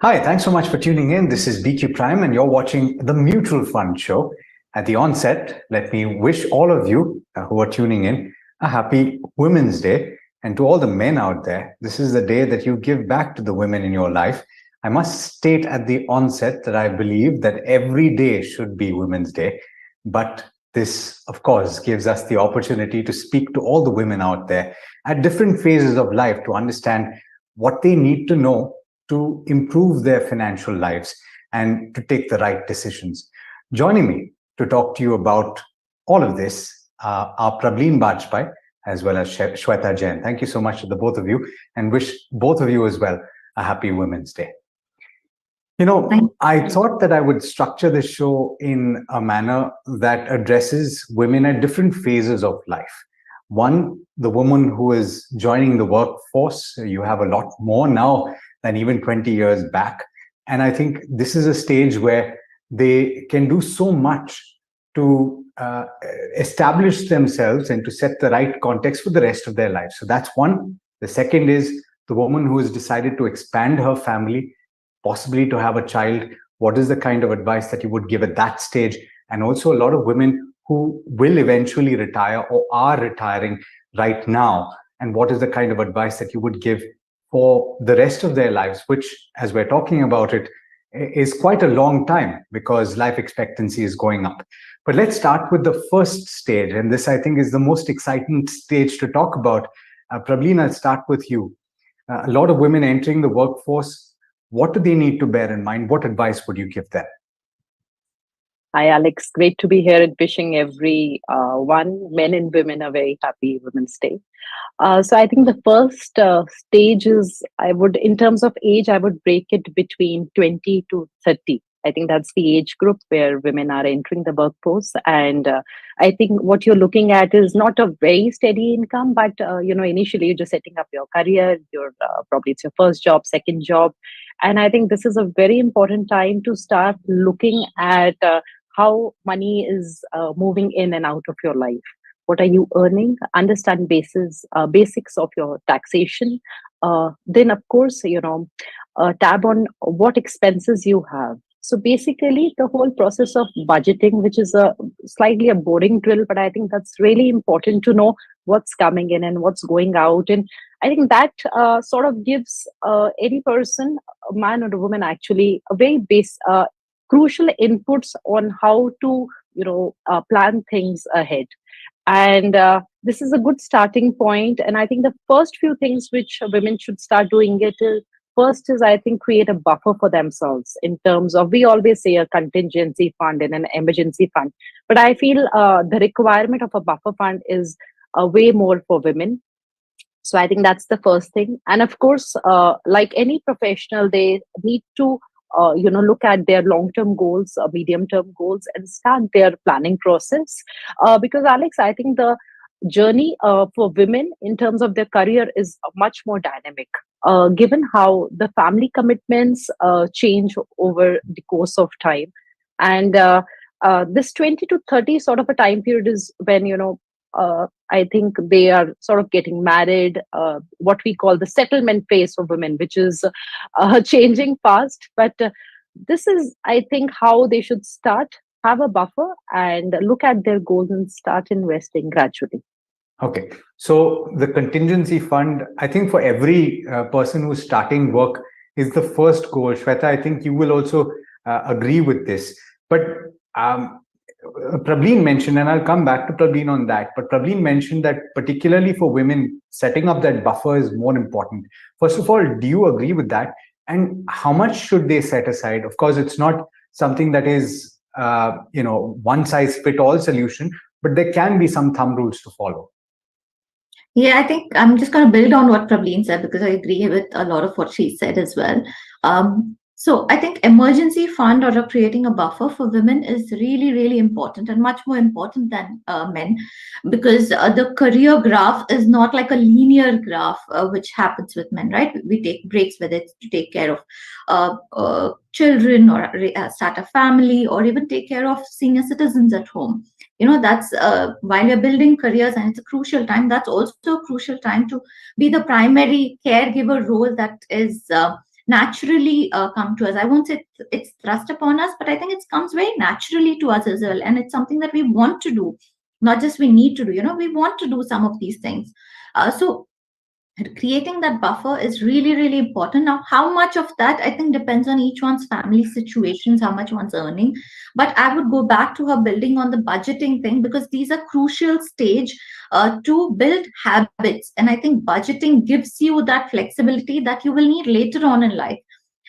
Hi, thanks so much for tuning in. This is BQ Prime, and you're watching the Mutual Fund Show. At the onset, let me wish all of you who are tuning in a happy Women's Day. And to all the men out there, this is the day that you give back to the women in your life. I must state at the onset that I believe that every day should be Women's Day. But this, of course, gives us the opportunity to speak to all the women out there at different phases of life to understand what they need to know to improve their financial lives and to take the right decisions. Joining me to talk to you about all of this are Prableen Bajpai as well as Shweta Jain. Thank you so much to the both of you, and wish both of you as well a happy Women's Day. You know, I thought that I would structure this show in a manner that addresses women at different phases of life. One, the woman who is joining the workforce, you have a lot more now than even 20 years back. And I think this is a stage where they can do so much to establish themselves and to set the right context for the rest of their lives. So that's one. The second is the woman who has decided to expand her family, possibly to have a child. What is the kind of advice that you would give at that stage? And also a lot of women who will eventually retire or are retiring right now. And what is the kind of advice that you would give for the rest of their lives, which, as we're talking about it, is quite a long time because life expectancy is going up. But let's start with the first stage. And this, I think, is the most exciting stage to talk about. Prableen, I'll start with you. A lot of women entering the workforce, what do they need to bear in mind? What advice would you give them? Hi, Alex. Great to be here and wishing every men and women, a very happy Women's Day. So I think the first stage is, in terms of age, I would break it between 20 to 30. I think that's the age group where women are entering the workforce. And I think what you're looking at is not a very steady income, but, initially you're just setting up your career. Probably it's your first job, second job. And I think this is a very important time to start looking at how money is moving in and out of your life. What are you earning? Understand basics of your taxation. Then, of course, tab on what expenses you have. So basically, the whole process of budgeting, which is slightly a boring drill, but I think that's really important to know what's coming in and what's going out. And I think that sort of gives any person, a man or a woman, actually a very crucial inputs on how to plan things ahead. And this is a good starting point. And I think the first few things which women should start doing first is, I think, create a buffer for themselves in terms of, we always say a contingency fund and an emergency fund, but I feel the requirement of a buffer fund is way more for women. So I think that's the first thing. And of course, like any professional, they need to look at their long-term goals, medium-term goals, and start their planning process. Because Alex, I think the journey for women in terms of their career is much more dynamic, given how the family commitments change over the course of time. And this 20 to 30 sort of a time period is when, I think they are sort of getting married, what we call the settlement phase for women, which is changing fast. But this is, I think, how they should start, have a buffer and look at their goals and start investing gradually. Okay. So the contingency fund, I think for every person who's starting work is the first goal. Shweta, I think you will also agree with this. But Prableen mentioned, and I'll come back to Prableen on that, but Prableen mentioned that particularly for women, setting up that buffer is more important. First of all, do you agree with that? And how much should they set aside? Of course, it's not something that is, one size fit all solution, but there can be some thumb rules to follow. Yeah, I think I'm just going to build on what Prableen said, because I agree with a lot of what she said as well. So I think emergency fund or creating a buffer for women is really, really important, and much more important than men, because the career graph is not like a linear graph, which happens with men, right? We take breaks, whether it's to take care of children or start a family or even take care of senior citizens at home. That's while you're building careers, and it's a crucial time, that's also a crucial time to be the primary caregiver role that is naturally come to us. I won't say it's thrust upon us, but I think it comes very naturally to us as well. And it's something that we want to do, not just we need to do, we want to do some of these things. So creating that buffer is really, really important. Now, how much of that, I think, depends on each one's family situations, how much one's earning. But I would go back to her building on the budgeting thing, because these are crucial stage to build habits. And I think budgeting gives you that flexibility that you will need later on in life.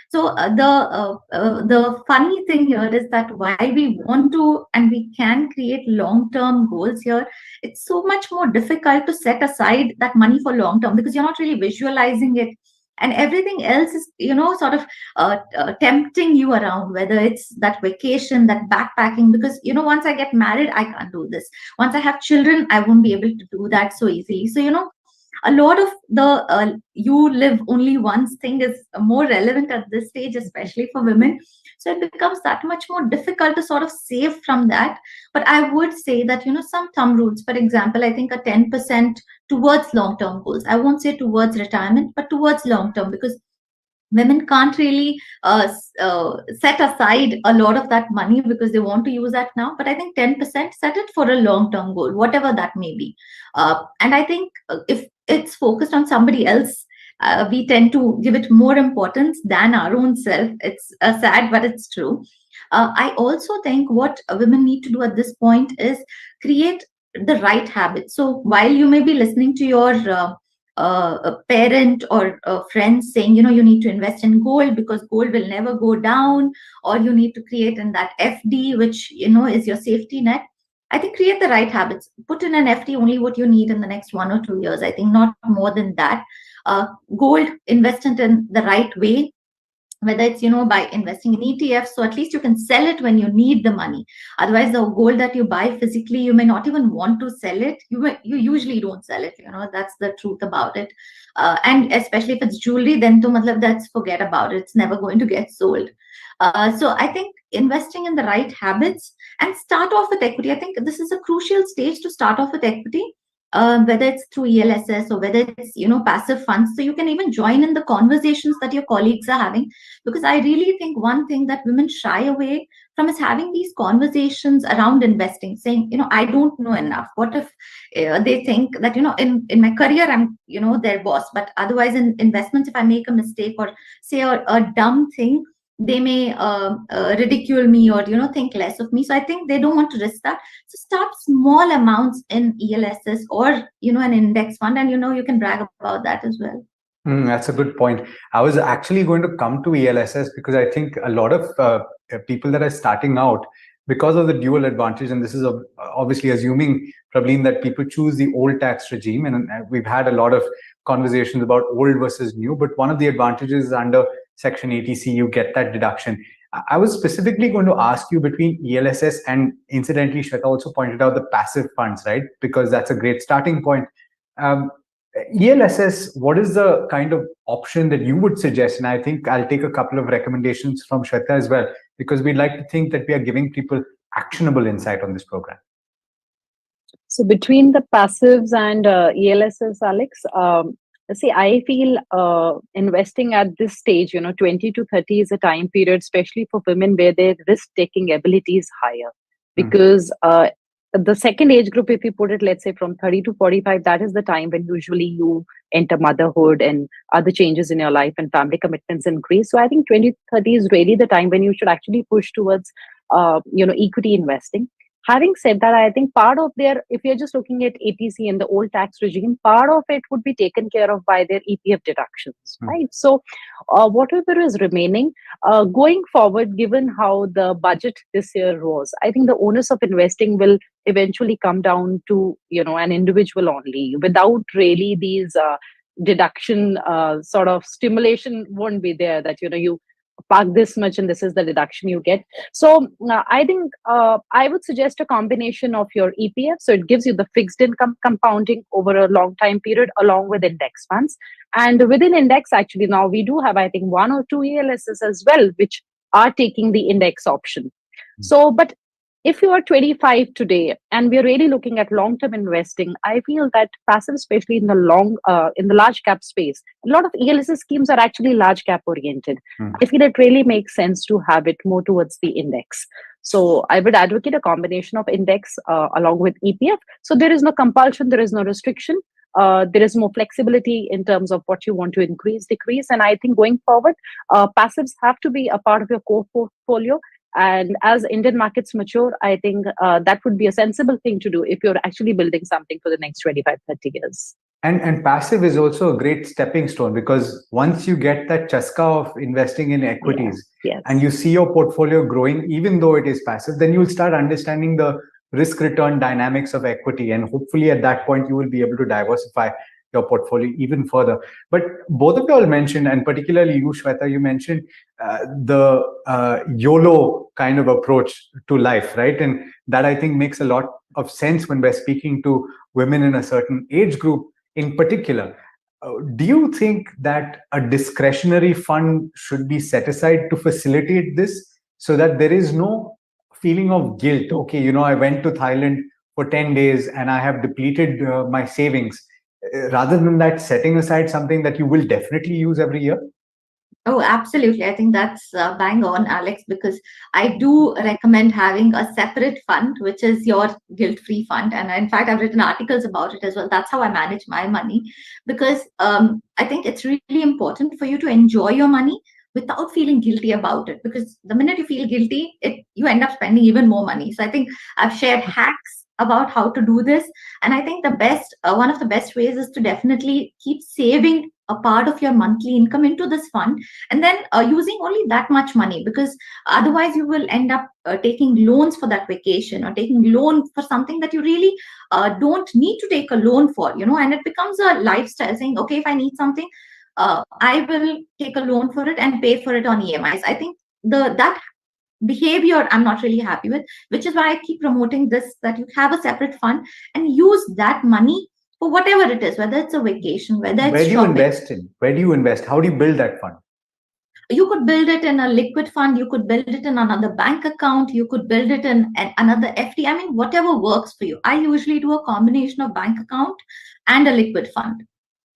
So the funny thing here is that while we want to and we can create long term goals here, it's so much more difficult to set aside that money for long term, because you're not really visualizing it, and everything else is sort of tempting you around, whether it's that vacation, that backpacking, because once I get married I can't do this, once I have children I won't be able to do that so easily. So a lot of the you live only once thing is more relevant at this stage, especially for women. So it becomes that much more difficult to sort of save from that. But I would say that some thumb rules, for example, I think a 10% towards long term goals. I won't say towards retirement, but towards long term, because women can't really set aside a lot of that money because they want to use that now. But I think 10% set it for a long term goal, whatever that may be. And I think if it's focused on somebody else, we tend to give it more importance than our own self. It's sad, but it's true. I also think what women need to do at this point is create the right habits. So while you may be listening to your a parent or a friend saying, you need to invest in gold because gold will never go down, or you need to create in that FD, which, is your safety net. I think create the right habits. Put in an FD only what you need in the next 1 or 2 years. I think not more than that. Gold, invest it in the right way, whether it's by investing in ETFs, so at least you can sell it when you need the money. Otherwise, the gold that you buy physically, you may not even want to sell it. You usually don't sell it. That's the truth about it. And especially if it's jewelry, then to matlab, that's forget about it. It's never going to get sold. So I think investing in the right habits and start off with equity. I think this is a crucial stage to start off with equity. Whether it's through ELSS or whether it's passive funds, so you can even join in the conversations that your colleagues are having, because I really think one thing that women shy away from is having these conversations around investing, saying I don't know enough. What if they think that in my career I'm their boss, but otherwise in investments if I make a mistake or say a dumb thing, they may ridicule me or think less of me. So I think they don't want to risk that. So start small amounts in ELSS or an index fund, and you can brag about that as well. That's a good point. I was actually going to come to ELSS because I think a lot of people that are starting out, because of the dual advantage, and this is obviously assuming, Prableen, that people choose the old tax regime, and we've had a lot of conversations about old versus new, but one of the advantages is under Section 80C, you get that deduction. I was specifically going to ask you between ELSS and, incidentally, Shweta also pointed out the passive funds, right? Because that's a great starting point. ELSS, what is the kind of option that you would suggest? And I think I'll take a couple of recommendations from Shweta as well, because we'd like to think that we are giving people actionable insight on this program. So between the passives and ELSS, Alex, see, I feel investing at this stage, 20 to 30 is a time period, especially for women, where their risk-taking ability is higher. Because the second age group, if you put it, let's say from 30 to 45, that is the time when usually you enter motherhood and other changes in your life and family commitments increase. So I think 20 to 30 is really the time when you should actually push towards, equity investing. Having said that, I think part of if you're just looking at ATC and the old tax regime, part of it would be taken care of by their EPF deductions, right? So whatever is remaining, going forward, given how the budget this year was, I think the onus of investing will eventually come down to, an individual only, without really these deduction sort of stimulation won't be there that, you park this much and this is the deduction you get. So I think I would suggest a combination of your EPF. So it gives you the fixed income compounding over a long time period along with index funds. And within index, actually now we do have, I think, 1 or 2 ELSs as well, which are taking the index option. So, but if you are 25 today and we're really looking at long-term investing, I feel that passive, especially in the large cap space, a lot of ELSS schemes are actually large cap oriented. I feel it really makes sense to have it more towards the index. So I would advocate a combination of index along with ETF. So there is no compulsion, there is no restriction. There is more flexibility in terms of what you want to increase, decrease. And I think going forward, passives have to be a part of your core portfolio. And as Indian markets mature, I think that would be a sensible thing to do if you're actually building something for the next 25, 30 years. And passive is also a great stepping stone, because once you get that chaska of investing in equities, yes, and you see your portfolio growing, even though it is passive, then you'll start understanding the risk return dynamics of equity. And hopefully at that point, you will be able to diversify your portfolio even further. But both of you all mentioned, and particularly you, Shweta, you mentioned the YOLO kind of approach to life, right? And that, I think, makes a lot of sense when we're speaking to women in a certain age group in particular. Do you think that a discretionary fund should be set aside to facilitate this, so that there is no feeling of guilt? Okay, I went to Thailand for 10 days and I have depleted my savings. Rather than that, setting aside something that you will definitely use every year? Oh, absolutely. I think that's bang on, Alex, because I do recommend having a separate fund, which is your guilt free fund. And in fact, I've written articles about it as well. That's how I manage my money, because I think it's really important for you to enjoy your money without feeling guilty about it. Because the minute you feel guilty, you end up spending even more money. So I think I've shared hacks about how to do this. And I think one of the best ways is to definitely keep saving a part of your monthly income into this fund, and then using only that much money, because otherwise you will end up taking loans for that vacation, or taking loan for something that you really don't need to take a loan for, and it becomes a lifestyle, saying, okay, if I need something, I will take a loan for it and pay for it on EMIs. I think that behavior I'm not really happy with, which is why I keep promoting this, that you have a separate fund and use that money for whatever it is, whether it's a vacation, whether it's Where do you shopping. invest in? Where do you invest? How do you build that fund? You could build it in a liquid fund, you could build it in another bank account, you could build it in another FD. I mean, whatever works for you. I usually do a combination of bank account and a liquid fund.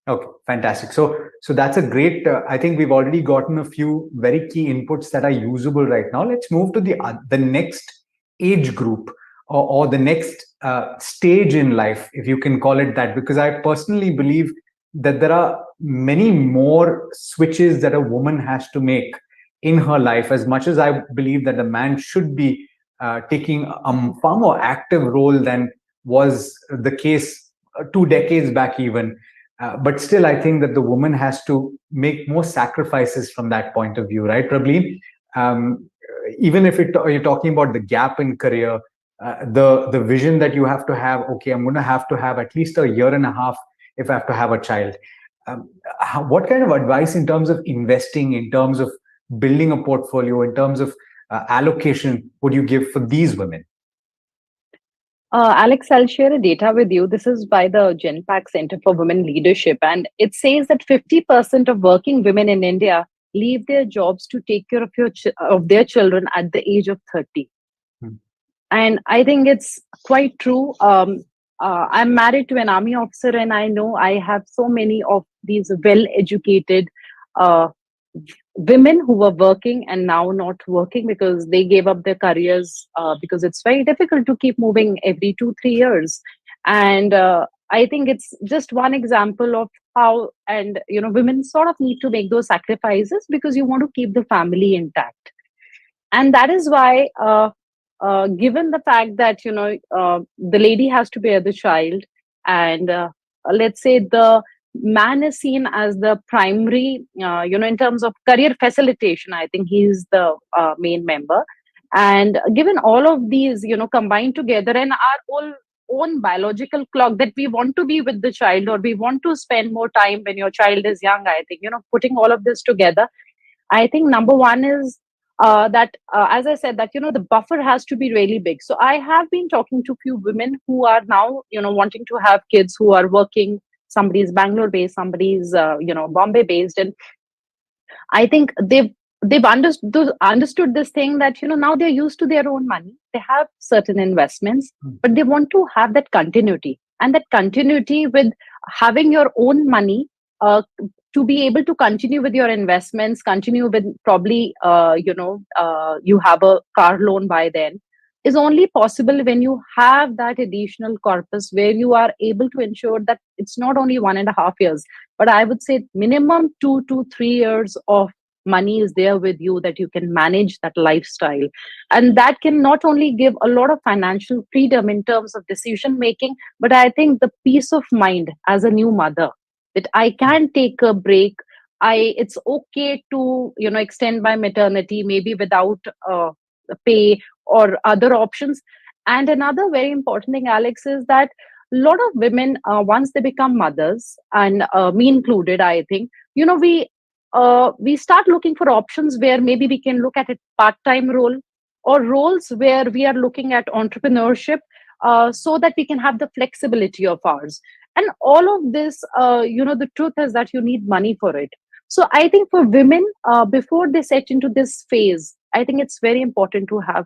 Okay, fantastic. So that's a great. I think we've already gotten a few very key inputs that are usable right now. Let's move to the next age group, or the next stage in life, if you can call it that, because I personally believe that there are many more switches that a woman has to make in her life, as much as I believe that a man should be taking a far more active role than was the case 2 decades back even. But still, I think that the woman has to make more sacrifices from that point of view, right, Prableen? Even if you're talking about the gap in career, the vision that you have to have, okay, I'm going to have at least a year and a half if I have to have a child. What kind of advice in terms of investing, in terms of building a portfolio, in terms of allocation would you give for these women? Alex, I'll share a data with you. This is by the GenPAC Center for Women Leadership, and it says that 50% of working women in India leave their jobs to take care of their children at the age of 30. And I think it's quite true. I'm married to an army officer, and I know I have so many of these well-educated women who were working and now not working because they gave up their careers, because it's very difficult to keep moving every 2-3 years. And I think it's just one example of how, and women sort of need to make those sacrifices because you want to keep the family intact. And that is why, given the fact that the lady has to bear the child, and let's say the man is seen as the primary, in terms of career facilitation, I think he's the main member. And given all of these, combined together, and our own biological clock, that we want to be with the child, or we want to spend more time when your child is young, I think, putting all of this together, I think number one is that, as I said, that, the buffer has to be really big. So I have been talking to few women who are now, wanting to have kids, who are working. Somebody's Bangalore based, somebody's, Bombay based. And I think they've they've understood this thing that, now they're used to their own money. They have certain investments, but they want to have that continuity, and that continuity with having your own money, to be able to continue with your investments, continue with probably, you have a car loan by then, is only possible when you have that additional corpus where you are able to ensure that it's not only 1.5 years, but I would say minimum 2 to 3 years of money is there with you, that you can manage that lifestyle. And that can not only give a lot of financial freedom in terms of decision making, but I think the peace of mind as a new mother, that I can take a break. It's okay to, extend my maternity maybe without pay or other options. And another very important thing, Alex, is that a lot of women, once they become mothers, and me included, I think, we start looking for options where maybe we can look at a part-time role, or roles where we are looking at entrepreneurship, so that we can have the flexibility of ours. And all of this, the truth is that you need money for it. So I think for women, before they set into this phase, I think it's very important to have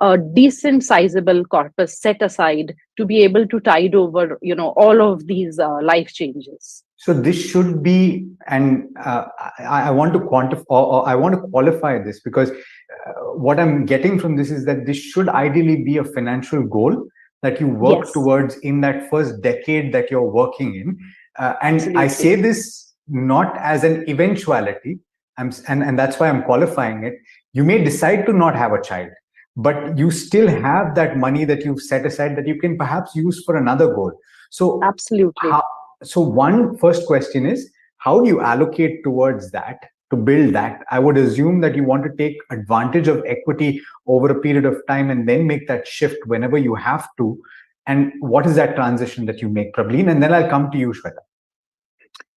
a decent sizable corpus set aside to be able to tide over, all of these life changes. So this should be, and I want to quantify, or I want to qualify this, because what I'm getting from this is that this should ideally be a financial goal that you work Yes. towards in that first decade that you're working in. And Absolutely. I say this not as an eventuality, and that's why I'm qualifying it. You may decide to not have a child, but you still have that money that you've set aside that you can perhaps use for another goal. So Absolutely. So one first question is, how do you allocate towards that to build that? I would assume that you want to take advantage of equity over a period of time and then make that shift whenever you have to. And what is that transition that you make, Prableen? And then I'll come to you, Shweta.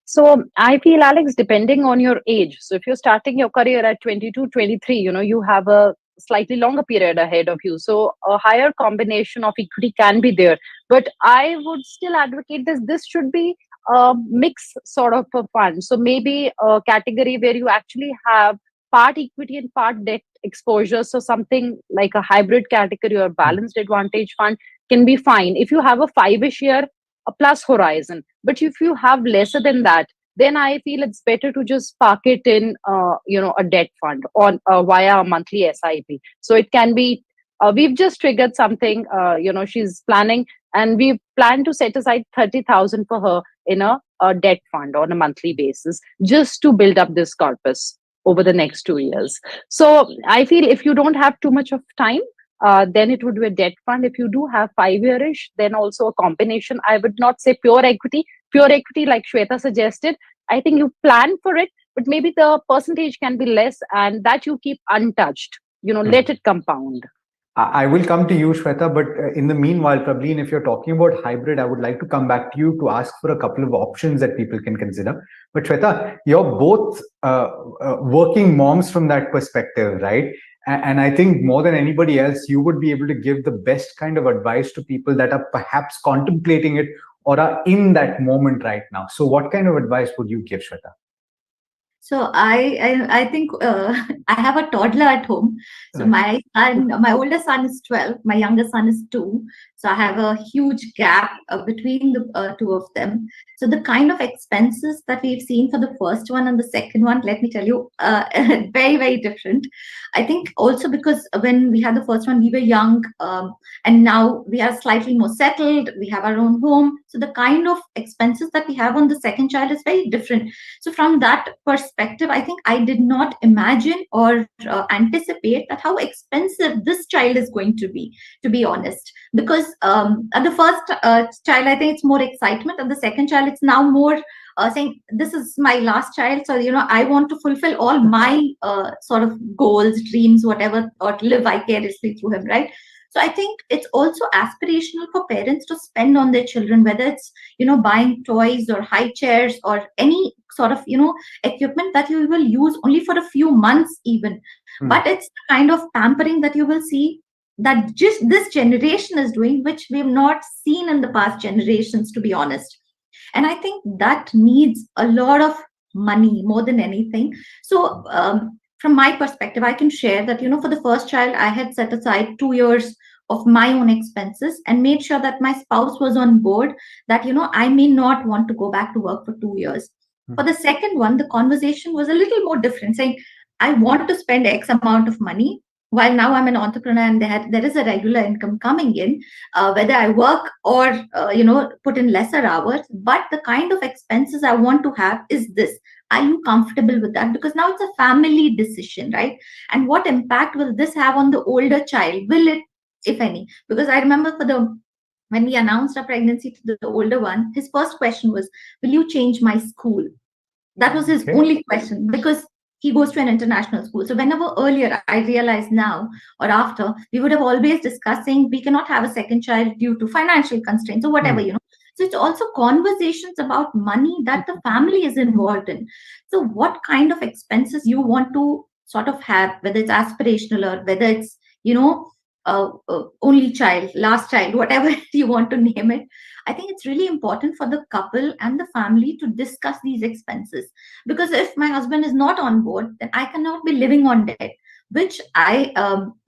So I feel, Alex, depending on your age. So if you're starting your career at 22, 23, you have a slightly longer period ahead of you. So a higher combination of equity can be there. But I would still advocate this should be a mix sort of a fund. So maybe a category where you actually have part equity and part debt exposure. So something like a hybrid category or balanced advantage fund can be fine. If you have a 5-ish year, a plus horizon. But if you have lesser than that, then I feel it's better to just park it in, a debt fund or via a monthly SIP. So it can be, we've just triggered something, she's planning, and we've planned to set aside 30,000 for her in a debt fund on a monthly basis, just to build up this corpus over the next 2 years. So I feel if you don't have too much of time, then it would be a debt fund. If you do have 5-year-ish, then also a combination. I would not say pure equity. Pure equity, like Shweta suggested, I think you plan for it, but maybe the percentage can be less, and that you keep untouched. Let it compound. I will come to you, Shweta, but in the meanwhile, Prableen, if you're talking about hybrid, I would like to come back to you to ask for a couple of options that people can consider. But Shweta, you're both working moms from that perspective, right? And I think more than anybody else, you would be able to give the best kind of advice to people that are perhaps contemplating it or are in that moment right now. So what kind of advice would you give, Shweta? So I think I have a toddler at home. So my older son is 12, my younger son is 2. So I have a huge gap between the two of them. So the kind of expenses that we've seen for the first one and the second one, let me tell you, very, very different. I think also because when we had the first one, we were young, and now we are slightly more settled. We have our own home. So the kind of expenses that we have on the second child is very different. So from that perspective, I think I did not imagine or anticipate that how expensive this child is going to be honest. Because at the first child, I think it's more excitement. At the second child, it's now more saying, this is my last child. So, I want to fulfill all my sort of goals, dreams, whatever, or live vicariously through him, right? So I think it's also aspirational for parents to spend on their children, whether it's, buying toys or high chairs or any sort of, equipment that you will use only for a few months even. But it's the kind of pampering that you will see that just this generation is doing, which we have not seen in the past generations, to be honest. And I think that needs a lot of money more than anything. So from my perspective, I can share that, for the first child, I had set aside 2 years of my own expenses and made sure that my spouse was on board, that, I may not want to go back to work for 2 years. For the second one, the conversation was a little more different, saying, I want to spend X amount of money. While now I'm an entrepreneur and there is a regular income coming in, whether I work or, put in lesser hours, but the kind of expenses I want to have is this. Are you comfortable with that? Because now it's a family decision, right? And what impact will this have on the older child? Will it, if any? Because I remember when we announced our pregnancy to the older one, his first question was, will you change my school? That was his Okay. only question, because he goes to an international school. So whenever earlier, I realize now or after, we would have always discussed saying we cannot have a second child due to financial constraints or whatever, So it's also conversations about money that the family is involved in. So what kind of expenses you want to sort of have, whether it's aspirational or whether it's, only child, last child, whatever you want to name it. I think it's really important for the couple and the family to discuss these expenses. Because if my husband is not on board, then I cannot be living on debt, which I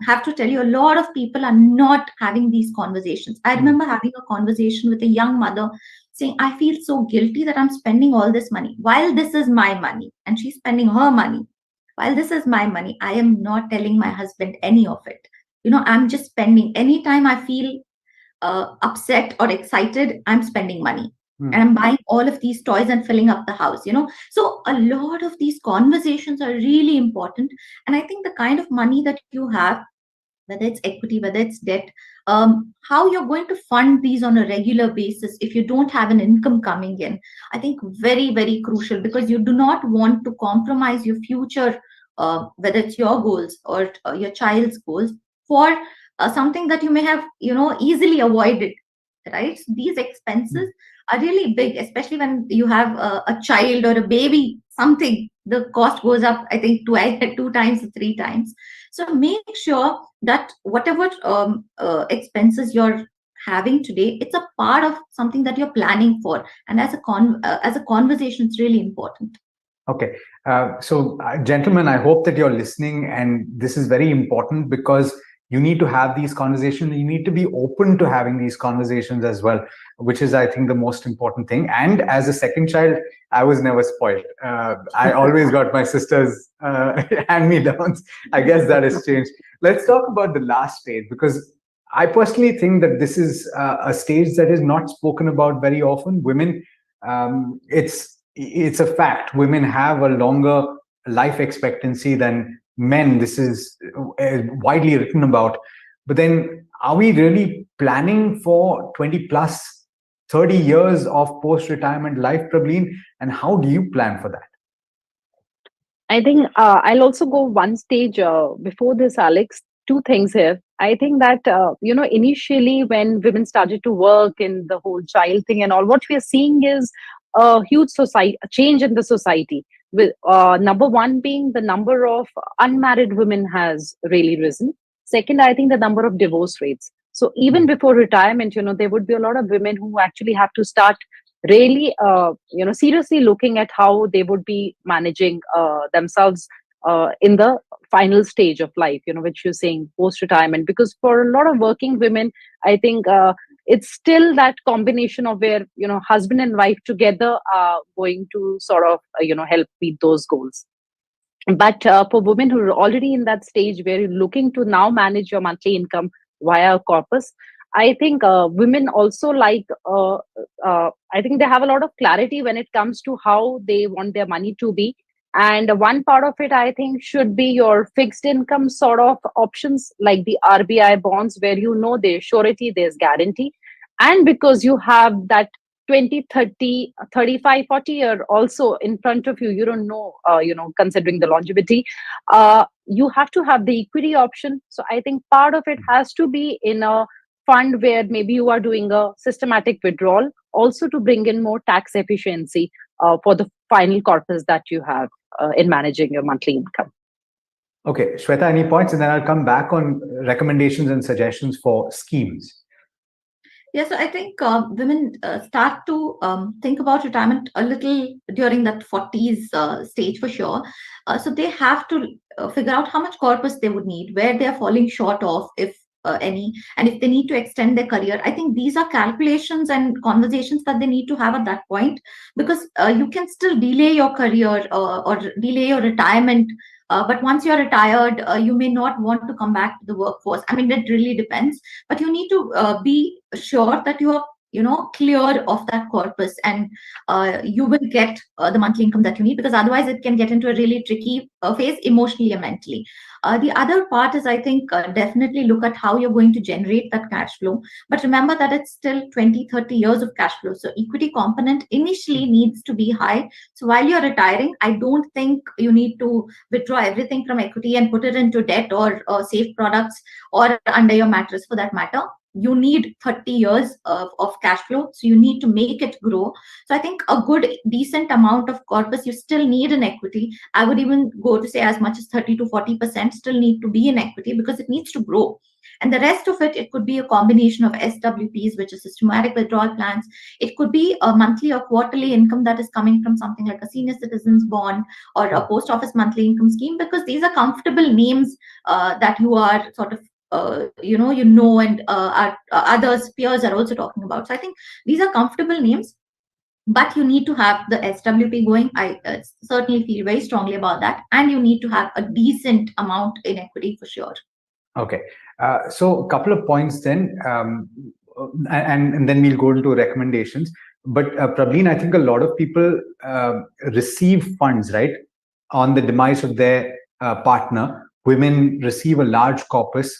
have to tell you, a lot of people are not having these conversations. I remember having a conversation with a young mother saying, I feel so guilty that I'm spending all this money while this is my money and she's spending her money. While this is my money, I am not telling my husband any of it. I'm just spending. Anytime I feel upset or excited, I'm spending money. And I'm buying all of these toys and filling up the house. So a lot of these conversations are really important. And I think the kind of money that you have, whether it's equity, whether it's debt, how you're going to fund these on a regular basis if you don't have an income coming in, I think very, very crucial, because you do not want to compromise your future, whether it's your goals or your child's goals, for something that you may have, easily avoided, right? So these expenses are really big, especially when you have a child or a baby, something, the cost goes up, I think, two times or three times. So make sure that whatever expenses you're having today, it's a part of something that you're planning for. And as a conversation, it's really important. Okay. Gentlemen, I hope that you're listening, and this is very important because you need to have these conversations. You need to be open to having these conversations as well, which is, I think, the most important thing. And as a second child, I was never spoiled. I always got my sister's hand-me-downs. I guess that has changed. Let's talk about the last stage, because I personally think that this is a stage that is not spoken about very often. Women, it's a fact. Women have a longer life expectancy than men. This is widely written about. But then, are we really planning for 20 plus 30 years of post-retirement life, Prableen? And how do you plan for that? I think I'll also go one stage before this, Alex. Two things here. I think that, initially when women started to work in the whole child thing and all, what we are seeing is a huge society, a change in the society. With number one being the number of unmarried women has really risen. Second, I think the number of divorce rates. So even before retirement, there would be a lot of women who actually have to start really, seriously looking at how they would be managing themselves in the final stage of life, which you're saying post retirement. Because for a lot of working women, I think it's still that combination of where, husband and wife together are going to sort of, help meet those goals. But for women who are already in that stage where you're looking to now manage your monthly income via a corpus, I think women also I think they have a lot of clarity when it comes to how they want their money to be. And one part of it, I think, should be your fixed income sort of options like the RBI bonds, where there's surety, there's guarantee. And because you have that 20, 30, 35, 40 year also in front of you, you don't know, considering the longevity, you have to have the equity option. So I think part of it has to be in a fund where maybe you are doing a systematic withdrawal, also to bring in more tax efficiency for the final corpus that you have in managing your monthly income. Okay, Shweta, any points? And then I'll come back on recommendations and suggestions for schemes. Yeah, so I think women start to think about retirement a little during that 40s stage for sure. So they have to figure out how much corpus they would need, where they are falling short of, if any, and if they need to extend their career. I think these are calculations and conversations that they need to have at that point, because you can still delay your career or delay your retirement. But once you're retired, you may not want to come back to the workforce. I mean, that really depends. But you need to be sure that you are, clear of that corpus, and you will get the monthly income that you need, because otherwise it can get into a really tricky phase emotionally and mentally. The other part is, I think, definitely look at how you're going to generate that cash flow. But remember that it's still 20, 30 years of cash flow. So equity component initially needs to be high. So while you're retiring, I don't think you need to withdraw everything from equity and put it into debt or safe products or under your mattress for that matter. You need 30 years of cash flow. So you need to make it grow. So I think a good, decent amount of corpus you still need in equity. I would even go to say as much as 30 to 40% still need to be in equity, because it needs to grow. And the rest of it could be a combination of SWPs, which is systematic withdrawal plans. It could be a monthly or quarterly income that is coming from something like a senior citizens bond or a post office monthly income scheme, because these are comfortable names that you are sort of and others peers are also talking about. So I think these are comfortable names, but you need to have the SWP going. I certainly feel very strongly about that, and you need to have a decent amount in equity for sure. Okay, so a couple of points then, and then we'll go into recommendations. But Prableen, I think a lot of people receive funds, right, on the demise of their partner. Women receive a large corpus,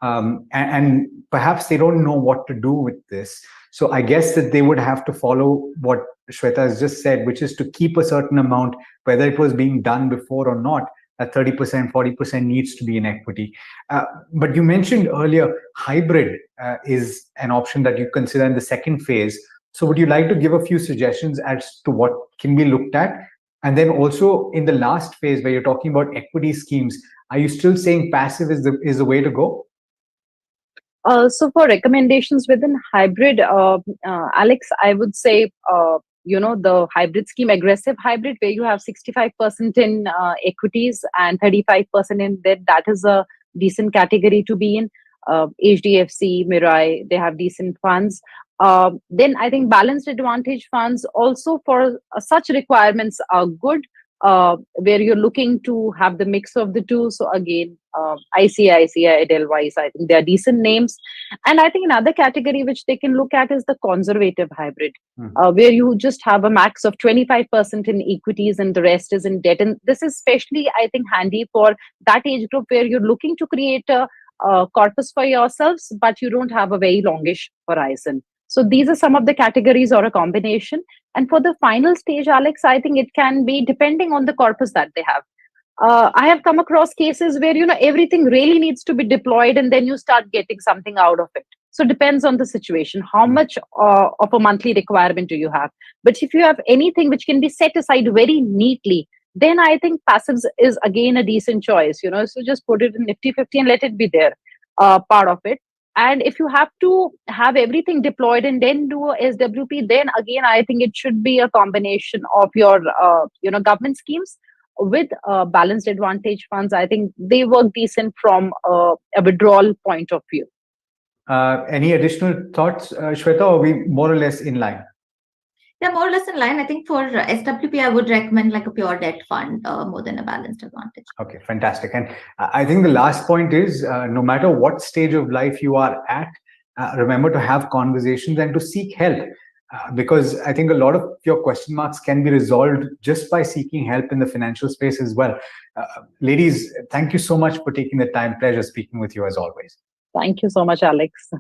and perhaps they don't know what to do with this. So I guess that they would have to follow what Shweta has just said, which is to keep a certain amount, whether it was being done before or not. That 30%, 40% needs to be in equity. But you mentioned earlier, hybrid is an option that you consider in the second phase. So would you like to give a few suggestions as to what can be looked at? And then also in the last phase where you're talking about equity schemes, are you still saying passive is the way to go? So for recommendations within hybrid, Alex, I would say, the hybrid scheme, aggressive hybrid, where you have 65% in equities and 35% in debt. That is a decent category to be in. HDFC, Mirai, they have decent funds. Then I think balanced advantage funds also for such requirements are good, where you're looking to have the mix of the two. So again, ICICI, Edelweiss, I think they are decent names. And I think another category which they can look at is the conservative hybrid, where you just have a max of 25% in equities and the rest is in debt. And this is especially, I think, handy for that age group where you're looking to create a corpus for yourselves, but you don't have a very longish horizon. So these are some of the categories or a combination. And for the final stage, Alex, I think it can be depending on the corpus that they have. I have come across cases where, everything really needs to be deployed and then you start getting something out of it. So it depends on the situation. How much of a monthly requirement do you have? But if you have anything which can be set aside very neatly, then I think passives is again a decent choice, so just put it in Nifty 50 and let it be there, part of it. And if you have to have everything deployed and then do a SWP, then again, I think it should be a combination of your, government schemes with balanced advantage funds. I think they work decent from a withdrawal point of view. Any additional thoughts, Shweta, or are we more or less in line? Yeah, more or less in line. I think for SWP, I would recommend like a pure debt fund more than a balanced advantage. Okay, fantastic. And I think the last point is, no matter what stage of life you are at, remember to have conversations and to seek help. Because I think a lot of your question marks can be resolved just by seeking help in the financial space as well. Ladies, thank you so much for taking the time. Pleasure speaking with you as always. Thank you so much, Alex.